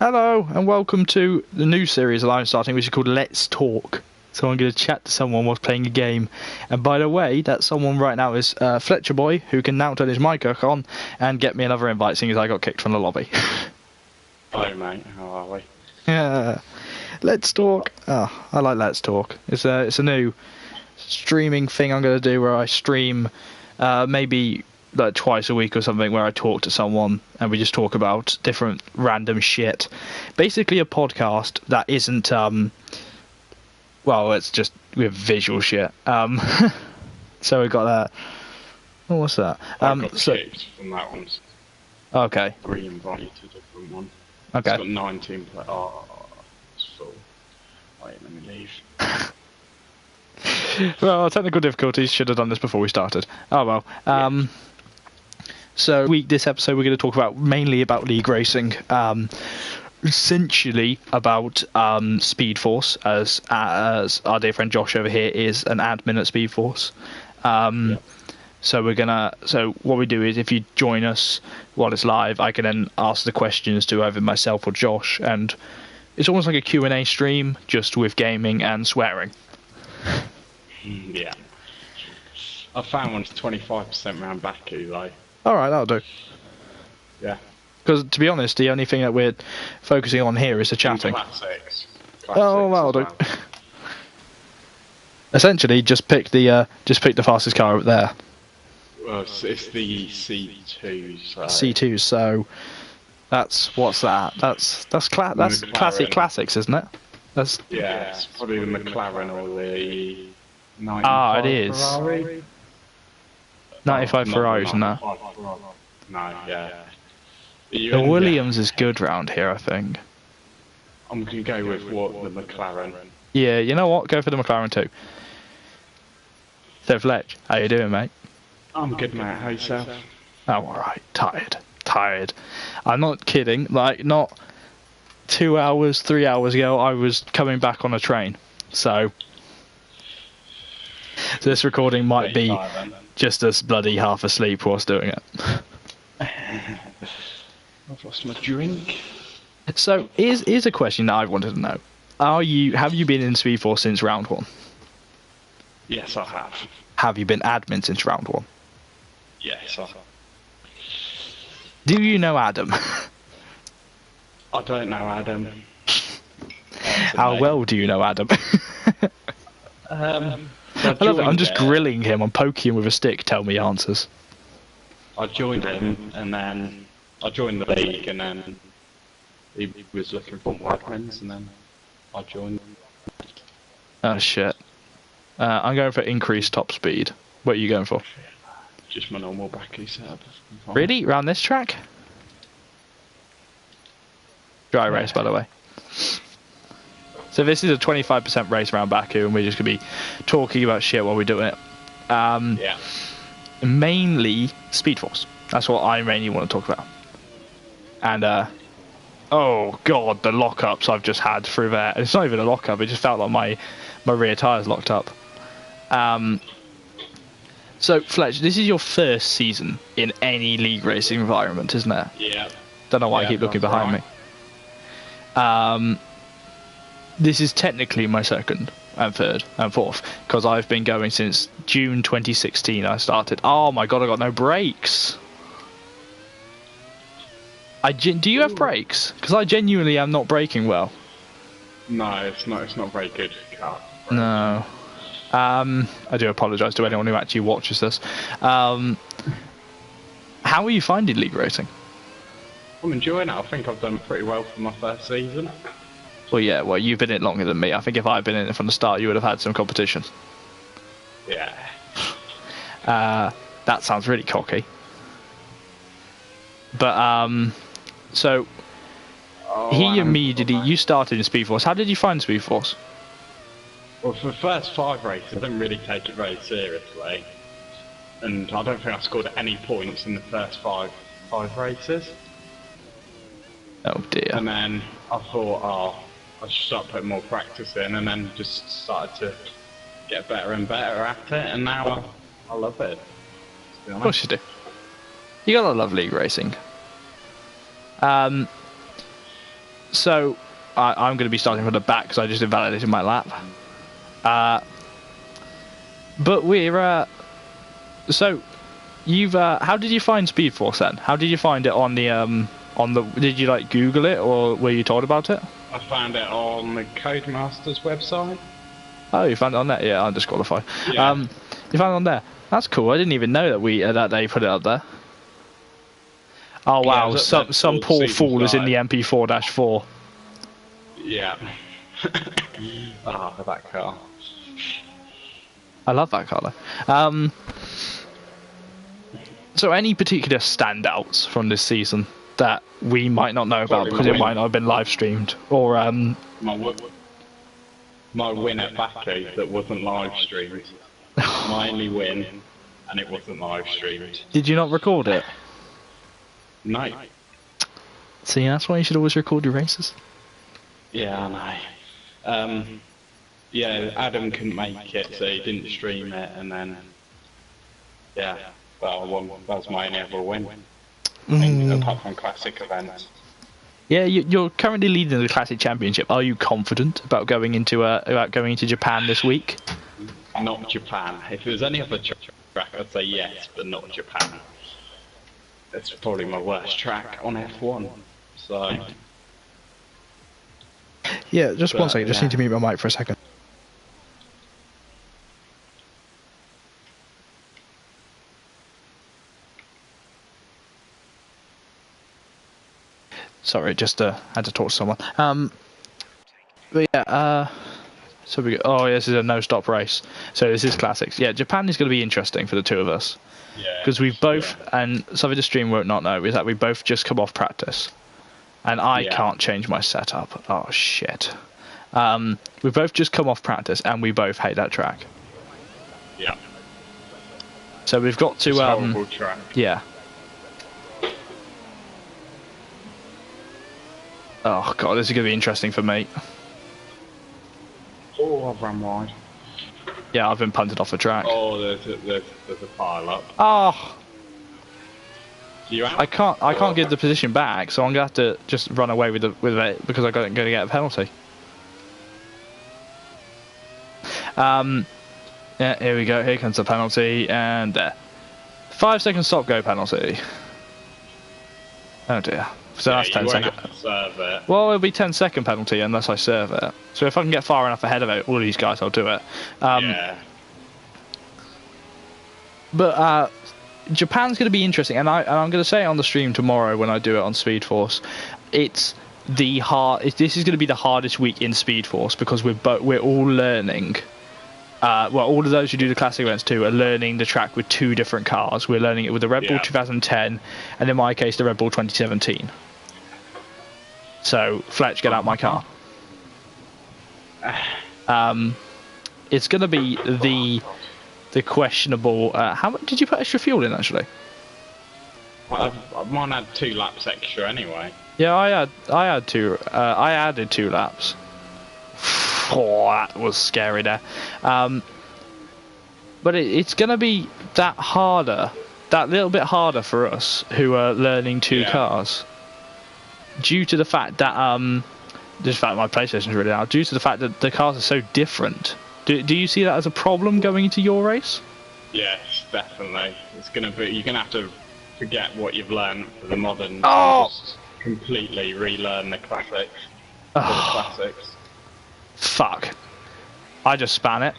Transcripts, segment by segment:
Hello, and welcome to the new series that I'm starting, which is called Let's Talk. So I'm going to chat to someone whilst playing a game. And by the way, that someone right now is FlecherBoy, who can now turn his mic on and get me another invite, seeing as I got kicked from the lobby. Hello, mate. How are we? Yeah. Let's Talk. Oh, I like Let's Talk. It's a new streaming thing I'm going to do where I stream maybe like twice a week or something, where I talk to someone and we just talk about different random shit. Basically a podcast that isn't well, it's just with visual shit. So we got that. Oh, what's that? I got kicked from that one. Okay. Re-invited a different one. Okay. It's got 19 play. Oh, it's full. Wait, let me leave. Well, technical difficulties. Should have done this before we started. Oh well. Yeah. So this episode we're going to talk about mainly about league racing, essentially about Speed Force, as our dear friend Josh over here is an admin at Speed Force. Yeah. So what we do is, if you join us while it's live, I can then ask the questions to either myself or Josh, and it's almost like a Q&A stream, just with gaming and swearing. Yeah. I found one's 25% round Baku though. Alright, that'll do. Yeah. Because, to be honest, the only thing that we're focusing on here is the chatting. Classics. Oh, that'll do. Essentially, just pick the fastest car up there. Well, it's the C2. So. C2. So what's that? That's classic classics, isn't it? That's it's probably the McLaren or the 95 it is. Ferrari. 95 Ferraris and that. No, yeah. The Williams is good round here, I think. I'm going to go with the McLaren. Yeah, you know what? Go for the McLaren too. So, Fletch, how you doing, mate? I'm good, mate. How yourself? I'm alright. Tired. I'm not kidding. Like, not 2 hours, 3 hours ago, I was coming back on a train. So this recording might be just as bloody half asleep whilst doing it. I've lost my drink. So here's a question that I wanted to know. Have you been in Speed Force since round one? Yes, I have. Have you been admin since round one? Yes, I have. Do you know Adam? I don't know Adam. How well do you know Adam? I love it. I'm just grilling him. I'm poking him with a stick. Tell me answers. I joined him, and then I joined the league, and then he was looking for more admins, and then I joined. Oh shit. I'm going for increased top speed. What are you going for? Just my normal Baku setup. Really? Around this track? Dry race, by the way. So this is a 25% race around Baku, and we're just going to be talking about shit while we're doing it. Yeah. Mainly Speed Force. That's what I mainly want to talk about. And, oh god, the lockups I've just had through there. It's not even a lockup, it just felt like my rear tyres locked up. So, Fletch, this is your first season in any league racing environment, isn't it? Yeah. Don't know why I keep looking behind me. This is technically my second and third and fourth, because I've been going since June 2016 I started. Oh my god, I got no brakes. Do you have brakes? Because I genuinely am not braking well. No, it's not very good car. No. I do apologise to anyone who actually watches this. How are you finding league racing? I'm enjoying it. I think I've done pretty well for my first season. Well, yeah, you've been in it longer than me. I think if I'd been in it from the start, you would have had some competition. Yeah. That sounds really cocky. But, so, you started in Speed Force. How did you find Speed Force? Well, for the first 5 races, I didn't really take it very seriously. And I don't think I scored any points in the first five races. Oh dear. And then I thought, I should start putting more practice in, and then just started to get better and better at it, and now I love it. Of course you do. You gotta love league racing. So I'm going to be starting from the back because I just invalidated my lap. But we're so you've how did you find Speed Force then? How did you find it on the did you like Google it or were you told about it? I found it on the Codemasters website. Oh, you found it on there? Yeah, I'm disqualified. Yeah. You found it on there. That's cool. I didn't even know that they put it up there. Oh wow! Yeah, some poor fool is in the MP4-4. Yeah. That car. I love that car though. So any particular standouts from this season that we might not know about because it might not have been live streamed, or my win at Baku that wasn't live streamed. My only win, and it wasn't live streamed. Did you not record it? No. See, that's why you should always record your races. Yeah, I know. Yeah, Adam couldn't make it, so he didn't stream it, and then yeah, well, I won. That was my only ever win. Apart from classic events. Yeah, you're currently leading the Classic Championship. Are you confident about going into Japan this week? Not Japan. If it was any other track, I'd say yes, but not Japan. It's probably my worst track on F1. So. Yeah, just one second. Just need to mute my mic for a second. Sorry, just had to talk to someone. But yeah, so we go. Oh, yeah, this is a no-stop race. So this is classics. Yeah, Japan is going to be interesting for the two of us. Yeah. Because we've both, and some of the stream won't not know, is that we both just come off practice, and I can't change my setup. Oh shit. We've both just come off practice, and we both hate that track. Yeah. So we've got to. It's a horrible track. Yeah. Oh god, this is going to be interesting for me. Oh, I've run wide. Yeah, I've been punted off the track. Oh, there's a pile up. Oh, You out? I can't get the position back, so I'm going to have to just run away with it because I'm going to get a penalty. Yeah, here we go. Here comes the penalty, and there. 5 second stop go penalty. Oh dear. So that's 10 seconds. Well, it'll be 10-second penalty unless I serve it. So if I can get far enough ahead of it, all of these guys, I'll do it. Yeah. But Japan's going to be interesting, and I'm going to say it on the stream tomorrow when I do it on Speed Force. This is going to be the hardest week in Speed Force because we're all learning. Well, all of those who do the classic events too are learning the track with two different cars. We're learning it with the Red Bull 2010, and in my case, the Red Bull 2017. So, Fletch, get out my car. It's going to be the questionable. How much did you put extra fuel in actually? Mine had 2 laps extra anyway. Yeah, I had 2. I added 2 laps. Oh, that was scary there. But it's going to be that little bit harder for us who are learning 2 cars. Due to the fact that, just the fact my PlayStation's really loud, due to the fact that the cars are so different. Do you see that as a problem going into your race? Yes, definitely. It's going to be, you're going to have to forget what you've learned for the modern. Oh! Just completely relearn the classics. Oh. The classics. Fuck. I just span it.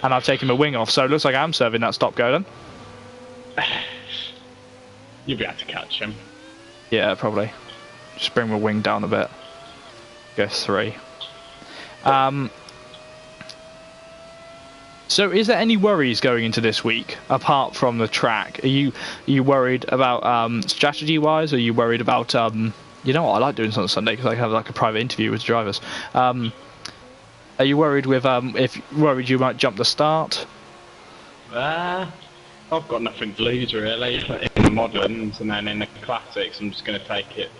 And I've taken my wing off, so it looks like I'm serving that stop go then. You'll be able to catch him. Yeah, probably. Just bring my wing down a bit. Go 3. So is there any worries going into this week, apart from the track? Are you worried about strategy-wise? Are you worried about... you know what, I like doing this on Sunday because I can have like a private interview with drivers. Are you worried with worried you might jump the start? I've got nothing to lose really in the moderns, and then in the classics I'm just going to take it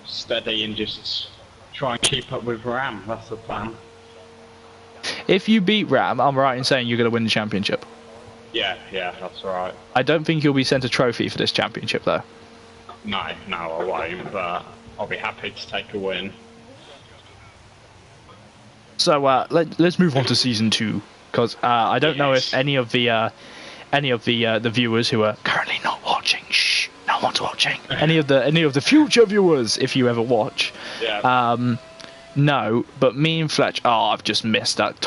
steady and just try and keep up with Ram. That's the plan. If you beat Ram, I'm right in saying you're going to win the championship. Yeah, that's right. I don't think you'll be sent a trophy for this championship though. No, I won't, but I'll be happy to take a win. So let's move on to season 2, because I don't know if any of the viewers who are currently not watching, no one's watching. any of the future viewers, if you ever watch, no. But me and Fletch, I've just missed that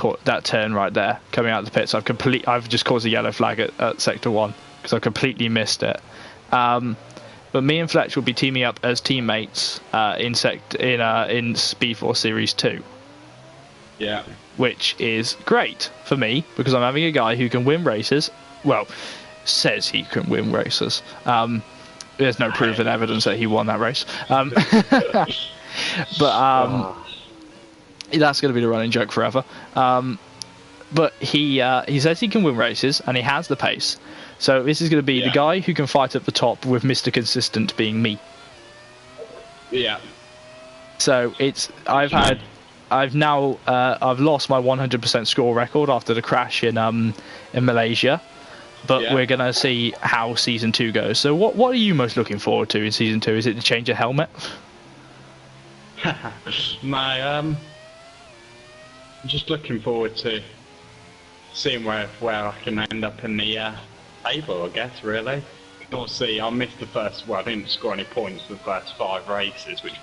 turn right there coming out of the pits. I've just caused a yellow flag at sector 1 because I completely missed it. But me and Fletch will be teaming up as teammates in Speed Force Series 2. Yeah. Which is great for me because I'm having a guy who can win races. Well, says he can win races. There's no proven evidence that he won that race. But that's going to be the running joke forever. But he says he can win races and he has the pace. So this is going to be the guy who can fight at the top with Mr. Consistent being me. Yeah. So I've lost my 100% score record after the crash in Malaysia, but we're gonna see how season 2 goes. So what are you most looking forward to in season 2? Is it the change of helmet? I'm just looking forward to seeing where I can end up in the table, I guess, really. Obviously, I missed the first. Well, I didn't score any points for the first 5 races, which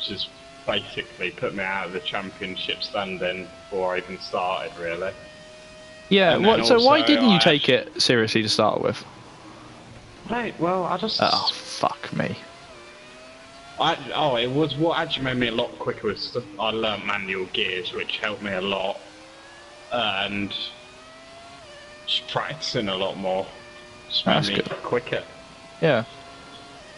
has basically put me out of the championship standing before I even started, really. Yeah. So why didn't you take it seriously to start with? Right. Well, I just. Oh, fuck me. It was what actually made me a lot quicker was I learnt manual gears, which helped me a lot, and just practicing a lot more. Just made me quicker. Yeah.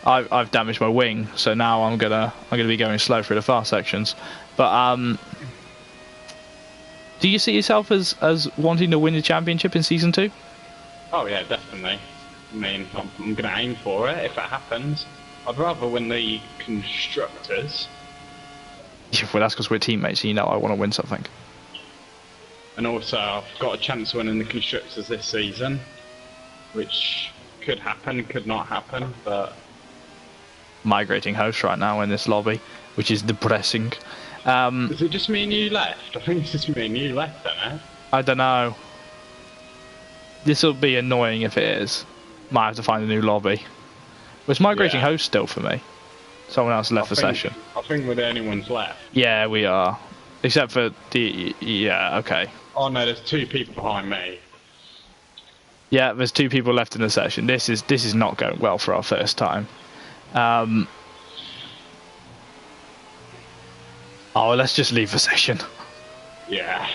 I've damaged my wing, so now I'm gonna be going slow through the fast sections. But do you see yourself as wanting to win the championship in season 2? Oh yeah, definitely. I mean, I'm gonna aim for it if it happens. I'd rather win the constructors. Yeah, well, that's because we're teammates. So you know, I want to win something. And also, I've got a chance of winning the constructors this season, which could happen, could not happen, but. Migrating host right now in this lobby, which is depressing. Is it just me and you left? I think it's just me and you left, isn't it? I don't know. This will be annoying if it is. Might have to find a new lobby. Well, it's migrating host still for me. Someone else left the session. I think we're the only ones left. Yeah, we are. Except for the... Yeah, okay. Oh no, there's 2 people behind me. Yeah, there's 2 people left in the session. This is not going well for our first time. Let's just leave the session. Yeah.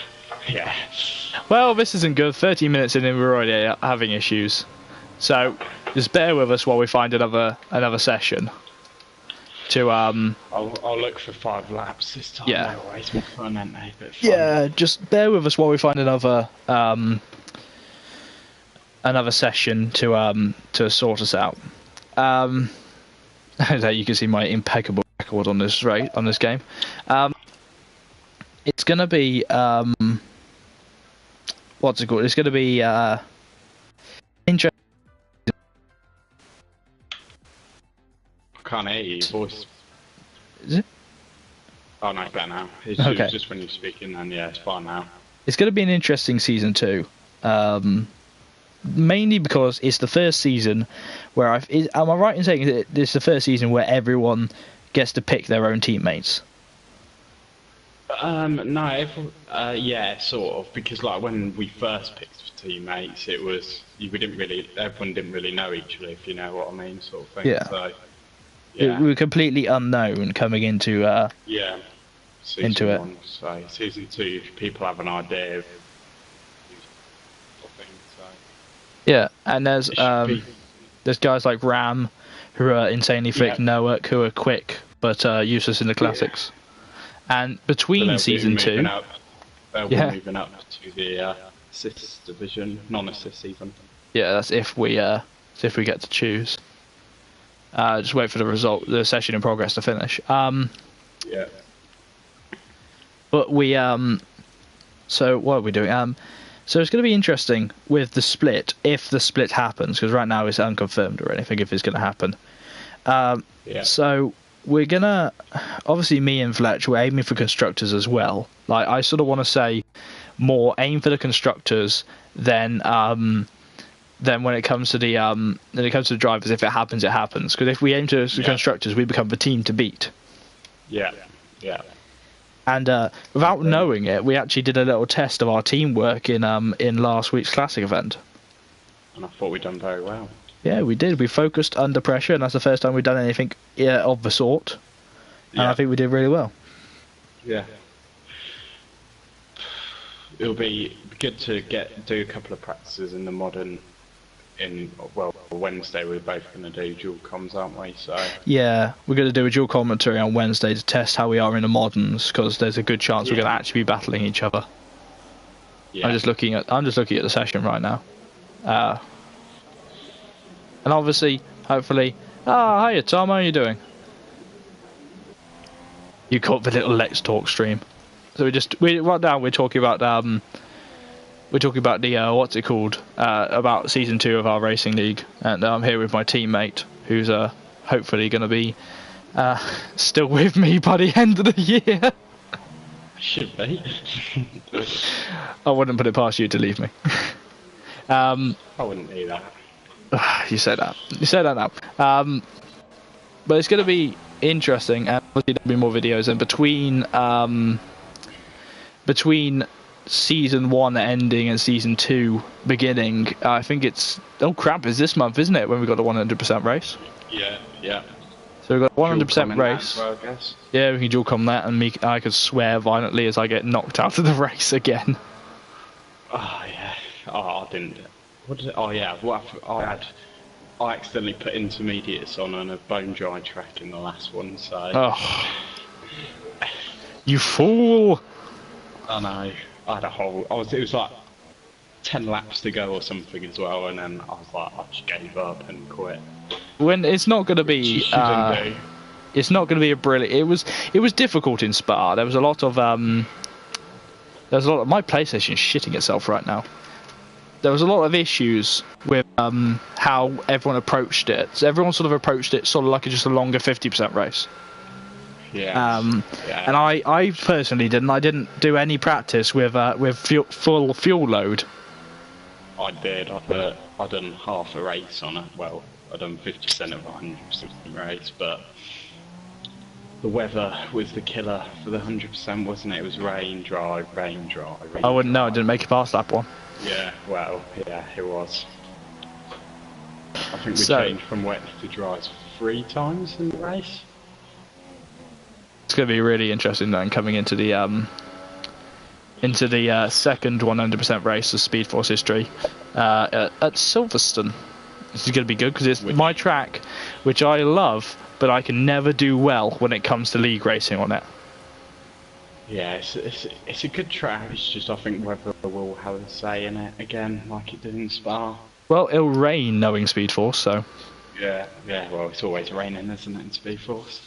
Well, this isn't good. 30 minutes in and we're already having issues. So, just bear with us while we find another session. I'll look for 5 laps this time. Yeah. They're always more fun, aren't they? Yeah, just bear with us while we find another session to sort us out. There you can see my impeccable record on this game. It's gonna be what's it called? It's gonna be interesting. I can't hear you, voice. Is it? Oh no, better now. It's just when you're speaking, and yeah, it's fine now. It's gonna be an interesting season 2. Mainly because it's the first season where am I right in saying that this is the first season where everyone gets to pick their own teammates? No, yeah, sort of, because like when we first picked teammates, everyone didn't really know each other, if you know what I mean, sort of thing. Yeah. So, we were completely unknown coming into season it. 1, so season 2, people have an idea of things. So. Yeah, and there's guys like Ram, who are insanely thick, Noak, who are quick but useless in the classics. And between season 2, they'll be moving up to the assist division, non-assist even. Yeah, that's if we get to choose. Just wait for the session in progress to finish. Yeah. But we so what are we doing? So it's going to be interesting with the split, if the split happens, because right now it's unconfirmed or anything if it's going to happen. So we're gonna obviously me and Fletch we're aiming for constructors as well. Like I sort of want to say more aim for the constructors than when it comes to the drivers. If it happens, it happens. Because if we aim to the constructors, we become the team to beat. Yeah, yeah. And without knowing it, we actually did a little test of our teamwork in last week's classic event. And I thought we'd done very well. Yeah, we did. We focused under pressure, and that's the first time we've done anything of the sort. And I think we did really well. Yeah. It'll be good to do a couple of practices in the modern. Wednesday we're both going to do dual comms, aren't we? So yeah, we're going to do a dual commentary on Wednesday to test how we are in the moderns, because there's a good chance we're going to actually be battling each other. Yeah. I'm just looking at the session right now, and obviously, hopefully, hiya Tom, how are you doing? You caught the little Let's Talk stream, so we're talking about the what's it called, about season 2 of our racing league, and I'm here with my teammate who's hopefully going to be still with me by the end of the year. Should be. I wouldn't put it past you to leave me. I wouldn't do that. You said that now. But it's going to be interesting, and obviously there'll be more videos, and between season 1 ending and season 2 beginning, I think it's is this month, isn't it, when we got the 100% race? Yeah. So we've got 100% race. Well, I guess. Yeah, we can dual com that, and I could swear violently as I get knocked out of the race again. Oh yeah. Oh, I didn't. What did it? Oh yeah. I accidentally put intermediates on a bone dry track in the last one. So. Oh. You fool! I know. I had it was like 10 laps to go or something as well, and then I was like, I just gave up and quit. When it's not going to be, it's not going to be a brilliant. It was difficult in Spa. There was a lot of my PlayStation's shitting itself right now. There was a lot of issues with how everyone approached it. So everyone sort of approached it sort of like just a longer 50% race. Yeah. And I personally didn't. I didn't do any practice with full fuel load. I did. I done half a race on it. Well, I done 50% of a 100% race, but the weather was the killer for the 100%, wasn't it? It was rain, dry. I wouldn't know. I didn't make it past that one. Yeah. Well, yeah, it was. I think we changed from wet to dry 3 times in the race. It's going to be really interesting then, coming into the second 100% race of Speed Force history at Silverstone. This is going to be good because it's my track, which I love, but I can never do well when it comes to league racing on it. Yeah, it's a good track. It's just I think weather will have a say in it again, like it did in Spa. Well, it'll rain knowing Speed Force, so. Yeah. Well, it's always raining, isn't it, in Speed Force?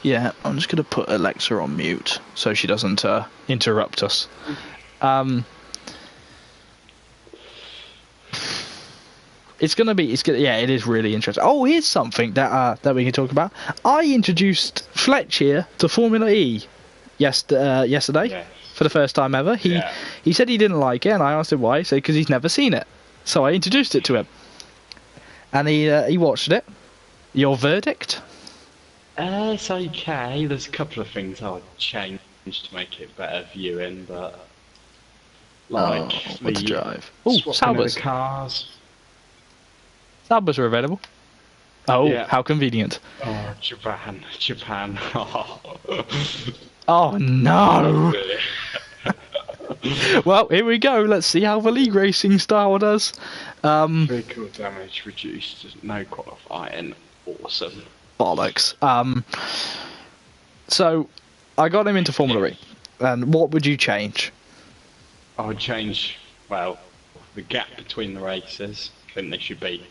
Yeah, I'm just going to put Alexa on mute so she doesn't interrupt us. It is really interesting. Oh, here's something that we can talk about. I introduced Fletch here to Formula E yesterday for the first time ever. He said he didn't like it, and I asked him why. He said because he's never seen it. So I introduced it to him, and he watched it. Your verdict? It's okay. There's a couple of things I would change to make it better viewing, but like what to drive? Saubers. The cars. Saubers are available. Oh, yeah. How convenient. Oh, Japan. Oh no. Well, here we go. Let's see how the league racing style does. Vehicle damage reduced. No qualifying. Awesome. Bollocks. So, I got him into Formula E. And what would you change? I would change, well, the gap between the races. I think they should be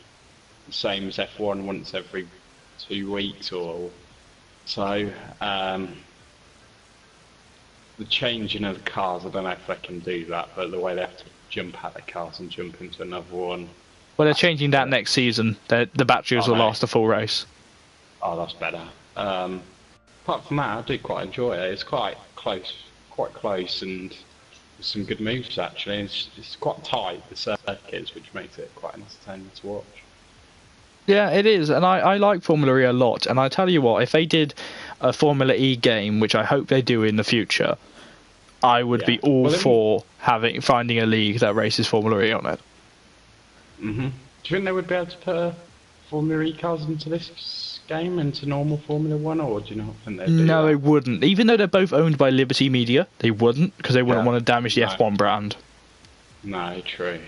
the same as F1 once every 2 weeks or so. The changing of the cars, I don't know if they can do that, but the way they have to jump out of the cars and jump into another one. Well, they're changing that next season. The batteries will last a full race. Oh, that's better. apart from that, I do quite enjoy it. It's quite close, and with some good moves actually. It's quite tight, the circuits, which makes it quite entertaining to watch. Yeah, it is, and I like Formula E a lot. And I tell you what, if they did a Formula E game, which I hope they do in the future, I would be all for finding a league that races Formula E on it. Mhm. Do you think they would be able to put Formula E cars into this game, into normal Formula 1, or do you not think they'd do No, that? they wouldn't. Even though they're both owned by Liberty Media, they wouldn't, because they wouldn't want to damage the F1 brand. No, true.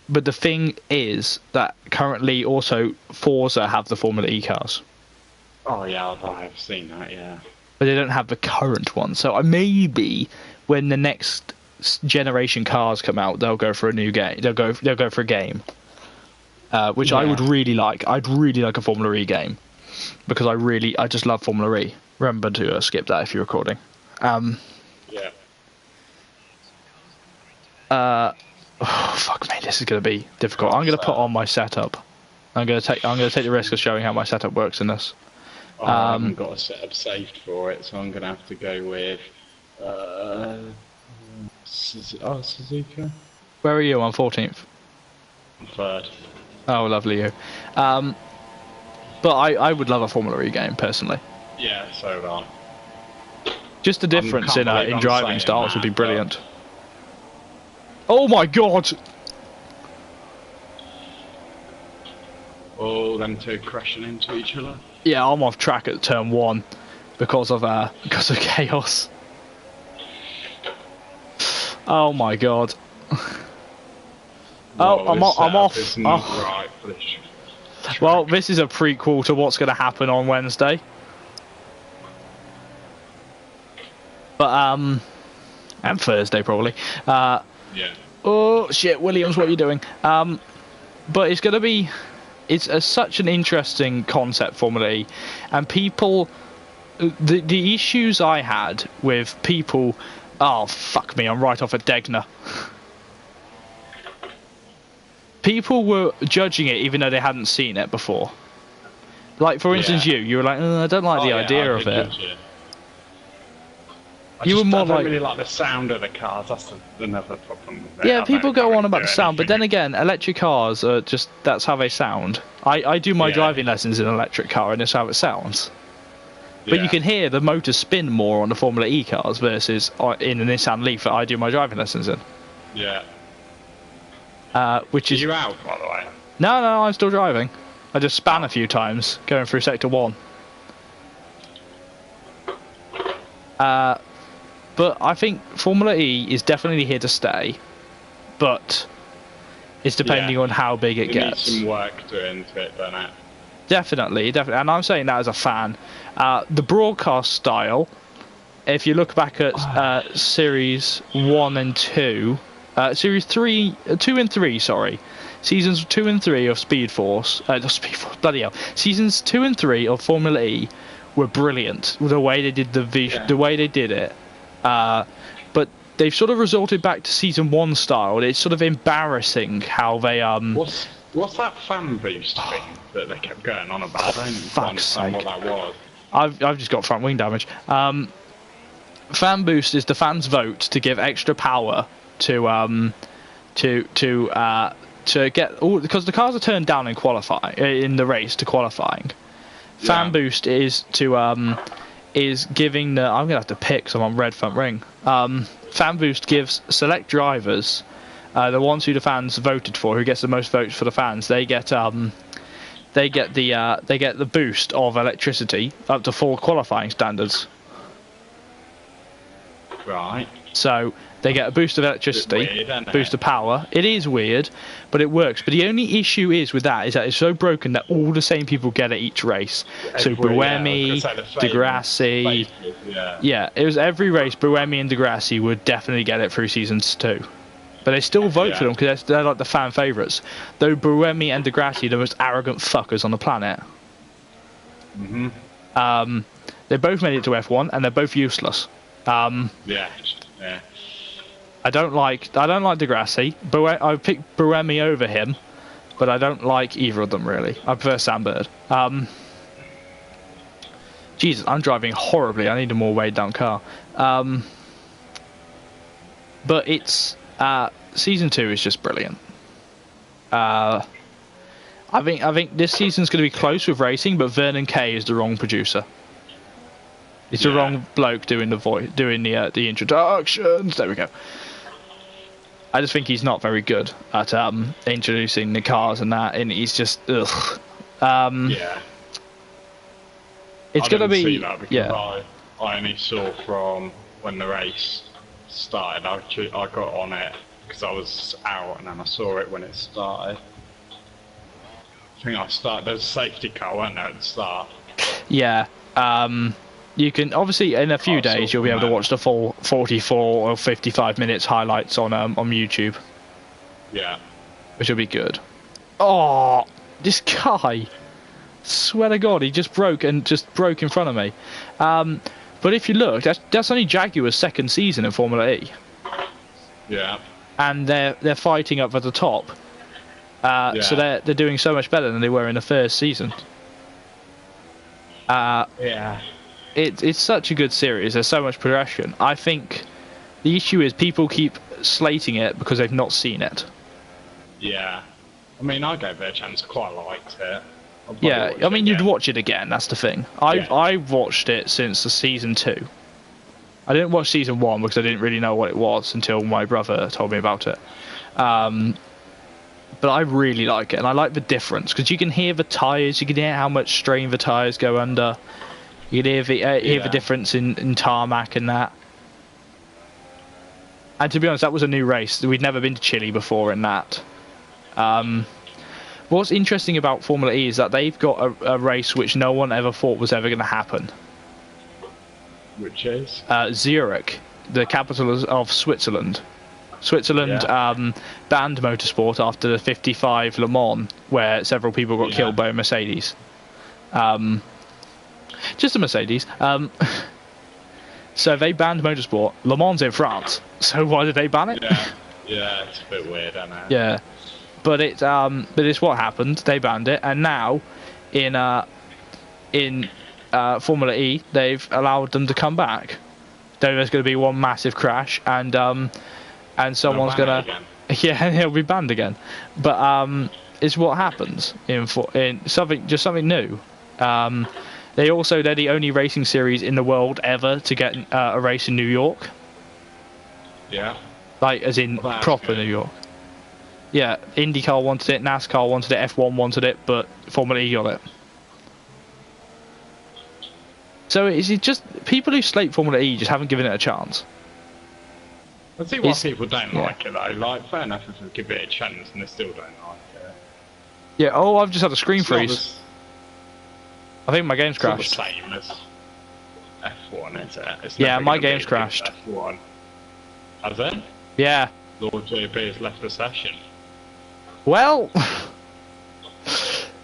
But the thing is that currently also Forza have the Formula E cars. Oh yeah, I've seen that. Yeah. But they don't have the current one. So maybe when the next generation cars come out, they'll go for a new game. They'll go for a game, which I would really like. I'd really like a Formula E game because I just love Formula E. Remember to skip that if you're recording. Yeah. Oh, fuck me, this is going to be difficult. I'm going to put on my setup. I'm going to take the risk of showing how my setup works in this. I haven't got a setup saved for it, so I'm going to have to go with Suzuka. Where are you? On 14th. I'm third. Oh, lovely you. But I would love a Formula E game personally. Yeah, so would I. Just the difference in I'm driving saying styles would be that, brilliant. Oh my god! Oh, them two crashing into each other. Yeah, I'm off track at turn 1 because of chaos. Oh my god. Oh, I'm off. It's not right for this. Well, this is a prequel to what's going to happen on Wednesday. But and Thursday probably. Yeah. Oh shit, Williams, what are you doing? But it's going to be, such an interesting concept, Formula E, and people, the issues I had with people. Oh fuck me, I'm right off at Degner. People were judging it even though they hadn't seen it before. Like for instance, you were like, I don't like the idea of it. You were more I don't like, really like the sound of the cars. That's another problem with it. yeah, people go on about the sound, but then again, electric cars are just, that's how they sound. I do my driving lessons in an electric car, and it's how it sounds. But you can hear the motor spin more on the Formula E cars versus in the Nissan Leaf that I do my driving lessons in. Yeah. Which is. Are you out, by the way? No, I'm still driving. I just span a few times going through Sector 1. But I think Formula E is definitely here to stay, but it's depending on how big it gets. Needs some work doing into it, don't it? Definitely, and I'm saying that as a fan. The broadcast style, if you look back at Series 1 and 2, Series 2 and 3, sorry. Seasons 2 and 3 of Speed Force, bloody hell. Seasons 2 and 3 of Formula E were brilliant. The way they did the way they did it. But they've sort of resorted back to Season 1 style. It's sort of embarrassing how they What's that fan boost thing that they kept going on about? I don't understand what that was. I've just got front wing damage. Fan boost is the fans' vote to give extra power to get all, because the cars are turned down in in the race to qualifying. Fan boost is to is giving the, I'm gonna have to pick, so I'm on red front ring. Fan boost gives select drivers, the ones who the fans voted for, who gets the most votes for the fans, they get the boost of electricity up to full qualifying standards. Right. So they get a boost of electricity, boost of power. It is weird, but it works. But the only issue is with that is that it's so broken that all the same people get at each race. So Buemi, Degrassi, it was every race. Buemi and Degrassi would definitely get it through seasons 2. But they still vote for them because they're like the fan favourites. Though Buemi and Degrassi are the most arrogant fuckers on the planet. They both made it to F1 and they're both useless. I don't like Degrassi. I picked Buemi over him, but I don't like either of them really. I prefer Sandbird. Jesus, I'm driving horribly. I need a more weighed down car. But it's season 2 is just brilliant. I think this season's going to be close with racing, but Vernon Kay is the wrong producer. It's the wrong bloke doing the voice, doing the introductions. There we go. I just think he's not very good at introducing the cars and that, and he's just ugh. It's going to be see that because I only saw from when the race started. I got on it because I was out, and then I saw it when it started. I think there's a safety car, wasn't there, at the start? Yeah. You can obviously in a few days you'll be able to watch the full 44 or 55 minutes highlights on YouTube. Yeah. Which will be good. Oh, this guy! Swear to God, he just broke in front of me. But if you look, that's only Jaguar's second season in Formula E. Yeah. And they're fighting up at the top. So they're doing so much better than they were in the first season. Yeah. It's such a good series. There's so much progression. I think the issue is people keep slating it because they've not seen it. Yeah. I mean, I gave it a chance. Quite liked it. Yeah, I mean, you'd watch it again. That's the thing. I've watched it since the season 2. I didn't watch season 1 because I didn't really know what it was until my brother told me about it. But I really like it, and I like the difference because you can hear the tyres. You can hear how much strain the tyres go under. You can hear the difference in tarmac and that. And to be honest, that was a new race. We'd never been to Chile before in that. What's interesting about Formula E is that they've got a race which no one ever thought was ever going to happen. Which is? Zurich, the capital of Switzerland. Switzerland banned motorsport after the 55 Le Mans, where several people got killed by a Mercedes. Just a Mercedes. So they banned motorsport. Le Mans in France. So why did they ban it? Yeah, it's a bit weird, isn't it? Yeah, but it's what happened. They banned it, and now in Formula E, they've allowed them to come back. There's going to be one massive crash, and someone's gonna it'll be banned again. But it's what happens in something new. They're the only racing series in the world ever to get a race in New York. Yeah. Like, as in proper New York. Yeah, IndyCar wanted it, NASCAR wanted it, F1 wanted it, but Formula E got it. So is it just people who slate Formula E just haven't given it a chance? I see why people don't like it though. Like, fair enough if they give it a chance and they still don't like it. Yeah. Oh, I've just had a screen freeze. I think my game's crashed. It's not the same as F1, is it? It's my game's crashed. F1. Has it? Yeah. Lord JP has left the session. Well,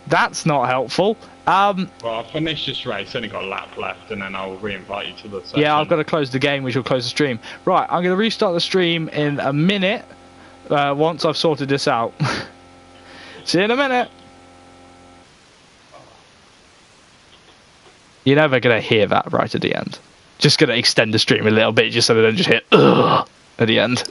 that's not helpful. Well, I'll finish this race, only got a lap left, and then I'll re-invite you to the session. Yeah, I've got to close the game, which will close the stream. Right, I'm going to restart the stream in a minute, once I've sorted this out. See you in a minute. You're never going to hear that right at the end. Just going to extend the stream a little bit, just so they don't just hit ugh at the end.